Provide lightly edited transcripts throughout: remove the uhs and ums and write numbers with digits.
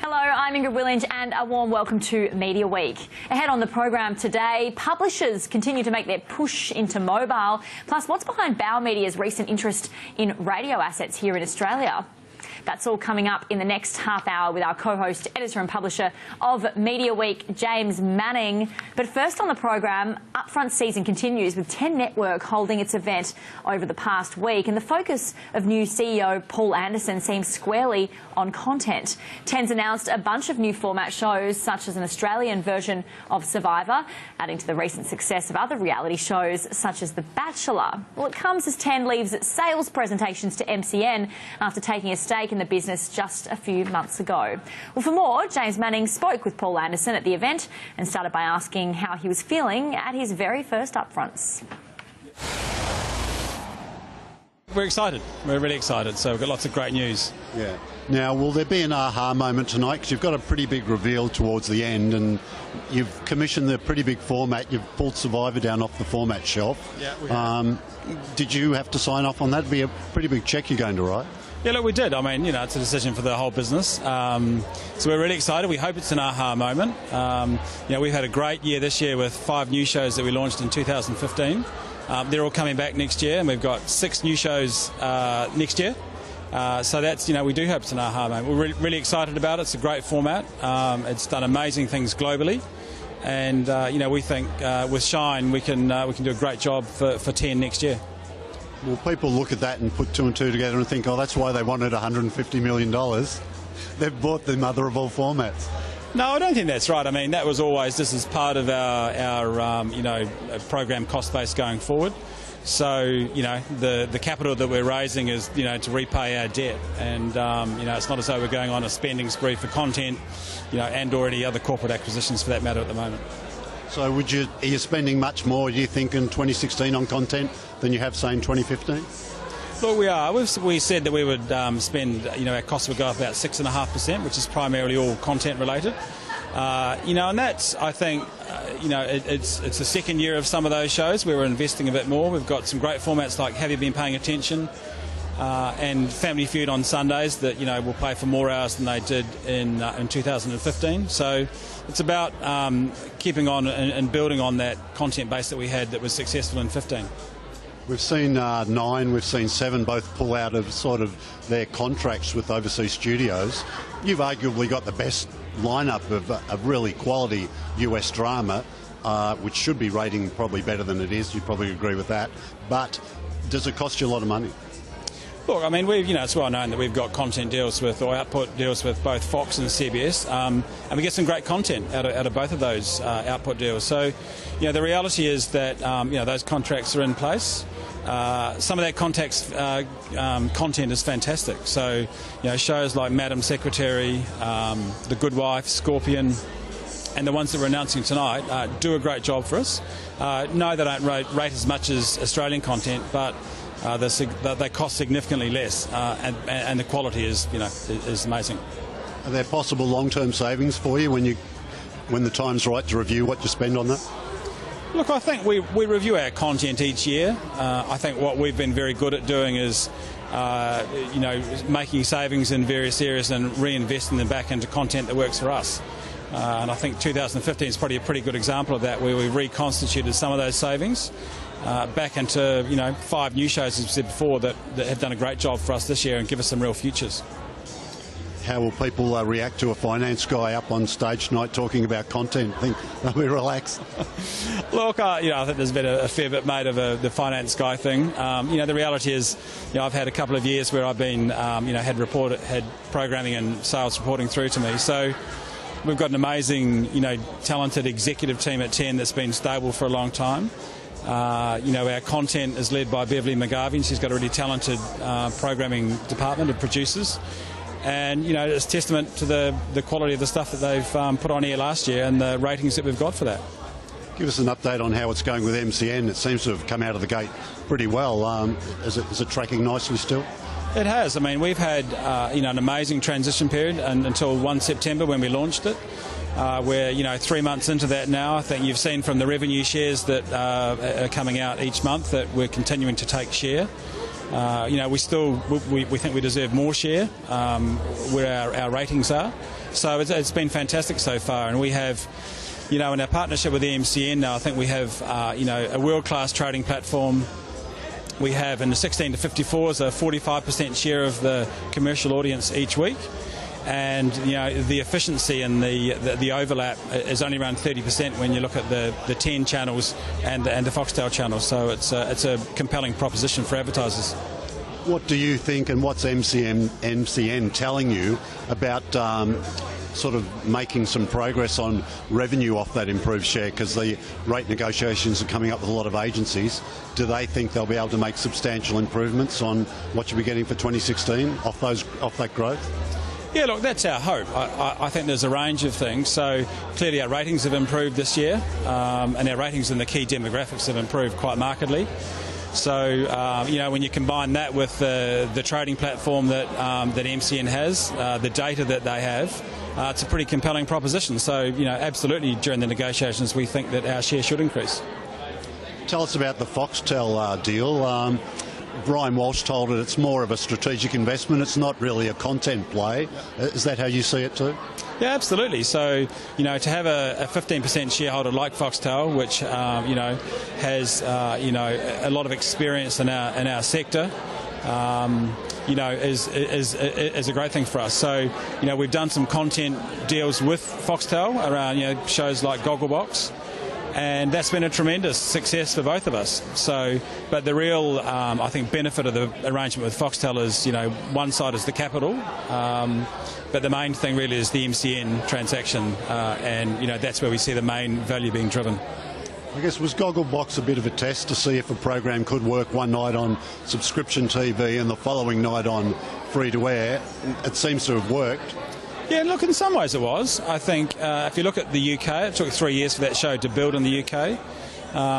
Hello, I'm Ingrid Willinge and a warm welcome to Media Week. Ahead on the program today, publishers continue to make their push into mobile, plus what's behind Bauer Media's recent interest in radio assets here in Australia. That's all coming up in the next half hour with our co-host, editor and publisher of Media Week, James Manning. But first on the program, Upfront season continues with 10 Network holding its event over the past week, and the focus of new CEO Paul Anderson seems squarely on content. 10's announced a bunch of new format shows, such as an Australian version of Survivor, adding to the recent success of other reality shows such as The Bachelor. Well, it comes as 10 leaves its sales presentations to MCN after taking a stake in the business just a few months ago. Well, for more, James Manning spoke with Paul Anderson at the event and started by asking how he was feeling at his very first upfronts. We're excited. We're really excited. So we've got lots of great news. Yeah. Now, will there be an aha moment tonight? Because you've got a pretty big reveal towards the end, and you've commissioned the pretty big format. You've pulled Survivor down off the format shelf. Yeah, we have. Did you have to sign off on that? It'd be a pretty big cheque you're going to write. Yeah, look, we did. I mean, it's a decision for the whole business. So we're really excited. We hope it's an aha moment. We've had a great year this year with 5 new shows that we launched in 2015. They're all coming back next year, and we've got 6 new shows next year. So that's, we do hope it's an aha moment. We're really excited about it. It's a great format. It's done amazing things globally. And, we think with Shine we can do a great job for 10 next year. Well, people look at that and put 2 and 2 together and think, oh, that's why they wanted $150 million. They've bought the mother of all formats. No, I don't think that's right. I mean, that was always, this is part of our program cost base going forward. So, the capital that we're raising is, to repay our debt. And, it's not as though we're going on a spending spree for content, and or any other corporate acquisitions for that matter at the moment. So are you spending much more, do you think, in 2016 on content than you have, say, in 2015? Look, we are. We said that we would spend, our costs would go up about 6.5%, which is primarily all content related. And that's, I think, it's the second year of some of those shows where we're investing a bit more. We've got some great formats like Have You Been Paying Attention? And Family Feud on Sundays that, will play for more hours than they did in 2015. So it's about keeping on and building on that content base that we had that was successful in 15. We've seen 9, we've seen 7 both pull out of sort of their contracts with overseas studios. You've arguably got the best lineup of really quality US drama, which should be rating probably better than it is. You probably agree with that. But does it cost you a lot of money? Look, I mean, it's well known that we've got content deals with, or output deals with both Fox and CBS, and we get some great content out of both of those output deals. So, the reality is that, those contracts are in place. Some of that content is fantastic. So, shows like Madam Secretary, The Good Wife, Scorpion, and the ones that we're announcing tonight do a great job for us. No, they don't rate as much as Australian content, but they cost significantly less, and the quality is amazing. Are there possible long-term savings for you when the time's right to review what you spend on that? Look, I think we review our content each year. I think what we've been very good at doing is making savings in various areas and reinvesting them back into content that works for us. And I think 2015 is probably a pretty good example of that, where we reconstituted some of those savings back into 5 new shows, as we said before, that have done a great job for us this year and give us some real futures. How will people react to a finance guy up on stage tonight talking about content? Think they'll be relaxed? Look, I think there's been a fair bit made of the finance guy thing. The reality is, I've had a couple of years where I've been, had programming and sales reporting through to me. So we've got an amazing, talented executive team at 10 that's been stable for a long time. Our content is led by Beverly McGarvey, and she's got a really talented programming department of producers. And, it's testament to the quality of the stuff that they've put on air last year and the ratings that we've got for that. Give us an update on how it's going with MCN. It seems to have come out of the gate pretty well. Is it tracking nicely still? It has. I mean, we've had an amazing transition period until 1 September when we launched it. We're 3 months into that now. I think you've seen from the revenue shares that are coming out each month that we're continuing to take share. we think we deserve more share where our ratings are. So it's been fantastic so far, and we have, in our partnership with the MCN now, I think we have, a world-class trading platform. We have in the 16 to 54s a 45% share of the commercial audience each week, and the efficiency and the overlap is only around 30% when you look at the 10 channels and the Foxtel channels. So it's a compelling proposition for advertisers. What do you think, and what's MCN telling you about sort of making some progress on revenue off that improved share, because the rate negotiations are coming up with a lot of agencies? Do they think they'll be able to make substantial improvements on what you'll be getting for 2016 off that growth? Yeah, look, that's our hope. I think there's a range of things. So clearly our ratings have improved this year, and our ratings in the key demographics have improved quite markedly. So, when you combine that with the trading platform that MCN has, the data that they have, it's a pretty compelling proposition. So, absolutely during the negotiations we think that our share should increase. Tell us about the Foxtel deal. Brian Walsh told it it's more of a strategic investment. It's not really a content play. Is that how you see it too? Yeah, absolutely. So, to have a 15% shareholder like Foxtel, which, has, a lot of experience in our sector, is a great thing for us. So, we've done some content deals with Foxtel around, shows like Gogglebox, and that's been a tremendous success for both of us. So, but the real, I think, benefit of the arrangement with Foxtel is, one side is the capital, but the main thing really is the MCN transaction, and that's where we see the main value being driven. I guess, was Gogglebox a bit of a test to see if a program could work one night on subscription TV and the following night on free-to-air? It seems to have worked. Yeah, look, in some ways it was. I think if you look at the UK, it took 3 years for that show to build in the UK.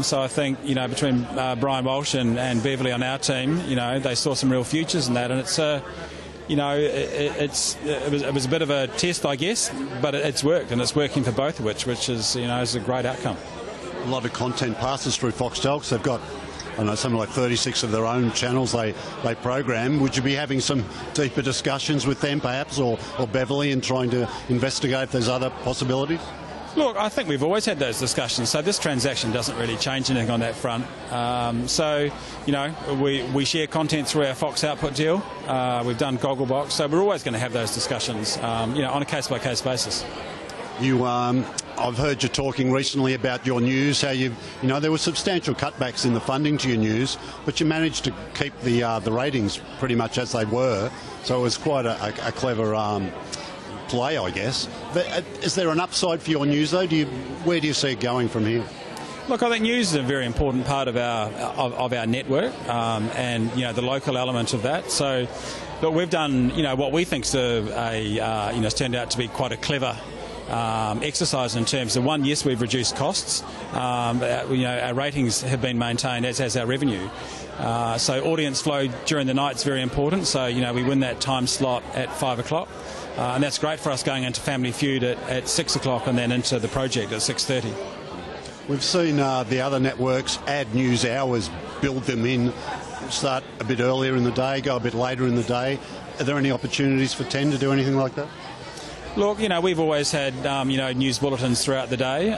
So I think, between Brian Walsh and Beverly on our team, they saw some real futures in that, and it's it was a bit of a test, I guess, but it's worked, and it's working for both of which is, is a great outcome. A lot of content passes through Foxtel because they've got, something like 36 of their own channels they program. Would you be having some deeper discussions with them, perhaps, or Beverly, and trying to investigate if there's other possibilities? Look, I think we've always had those discussions, so this transaction doesn't really change anything on that front. We share content through our Fox output deal. We've done Gogglebox, so we're always going to have those discussions, on a case-by-case basis. I've heard you talking recently about your news, how there were substantial cutbacks in the funding to your news, but you managed to keep the ratings pretty much as they were, so it was quite a clever play, I guess. But is there an upside for your news, though? Where do you see it going from here? Look, I think news is a very important part of our network, and the local element of that. So, but we've done what we think has turned out to be quite a clever exercise in terms of, one, yes, we've reduced costs. Our ratings have been maintained, as has our revenue. So audience flow during the night is very important. So we win that time slot at 5 o'clock, and that's great for us going into Family Feud at 6 o'clock and then into the project at 6:30. We've seen the other networks add news hours, build them in, start a bit earlier in the day, go a bit later in the day. Are there any opportunities for 10 to do anything like that? Look, we've always had, news bulletins throughout the day.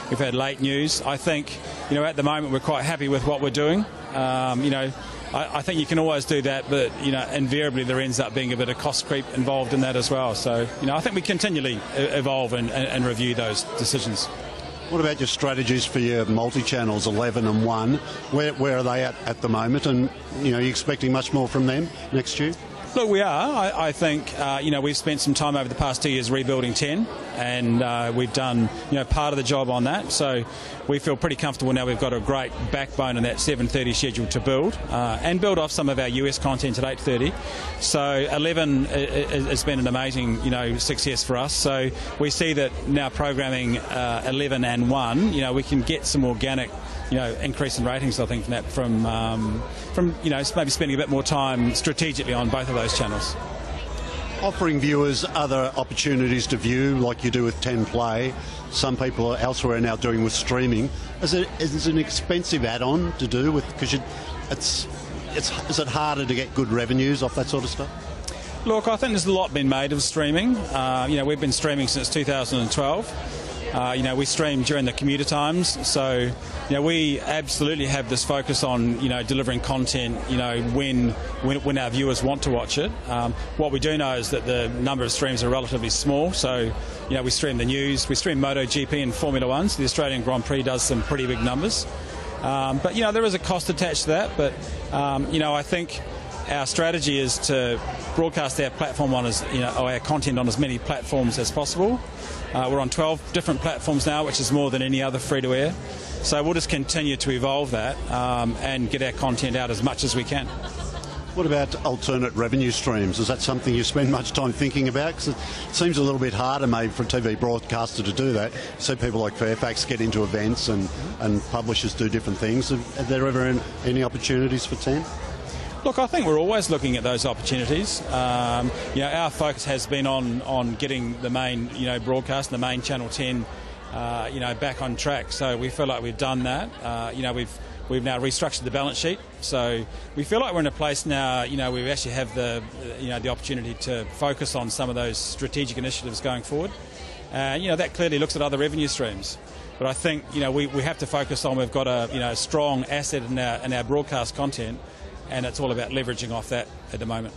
We've had late news. I think, at the moment we're quite happy with what we're doing. I think you can always do that, but, invariably there ends up being a bit of cost creep involved in that as well. So, I think we continually evolve and review those decisions. What about your strategies for your multi-channels, 11 and 1? Where are they at the moment? And, are you expecting much more from them next year? Look, we are. I think, we've spent some time over the past 2 years rebuilding 10, and we've done, part of the job on that. So we feel pretty comfortable now. We've got a great backbone in that 7:30 schedule to build, and build off some of our US content at 8:30. So 11 has been an amazing, success for us. So we see that now programming 11 and 1, we can get some organic increase in ratings, I think, from maybe spending a bit more time strategically on both of those channels. Offering viewers other opportunities to view, like you do with 10 Play, some people elsewhere are now doing with streaming. Is it an expensive add-on to do with, because is it harder to get good revenues off that sort of stuff? Look, I think there's a lot been made of streaming. We've been streaming since 2012. We stream during the commuter times, so we absolutely have this focus on delivering content when our viewers want to watch it. What we do know is that the number of streams are relatively small, so we stream the news, we stream MotoGP and Formula One, so the Australian Grand Prix does some pretty big numbers. But there is a cost attached to that, but I think our strategy is to broadcast our platform on or our content on as many platforms as possible. We're on 12 different platforms now, which is more than any other free-to-air. So we'll just continue to evolve that and get our content out as much as we can. What about alternate revenue streams? Is that something you spend much time thinking about? Because it seems a little bit harder maybe for a TV broadcaster to do that. See people like Fairfax get into events and publishers do different things. Are there ever any opportunities for 10? Look, I think we're always looking at those opportunities. Our focus has been on getting the main, broadcast, the main Channel 10, back on track. So we feel like we've done that. We've now restructured the balance sheet. So we feel like we're in a place now, where we actually have the opportunity to focus on some of those strategic initiatives going forward. That clearly looks at other revenue streams. But I think, we have to focus on, we've got a strong asset in our broadcast content, and it's all about leveraging off that at the moment.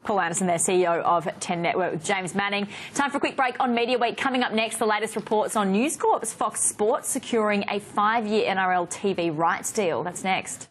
Paul Anderson there, CEO of 10 Network, with James Manning. Time for a quick break on Media Week. Coming up next, the latest reports on News Corp's Fox Sports securing a 5-year NRL TV rights deal. That's next.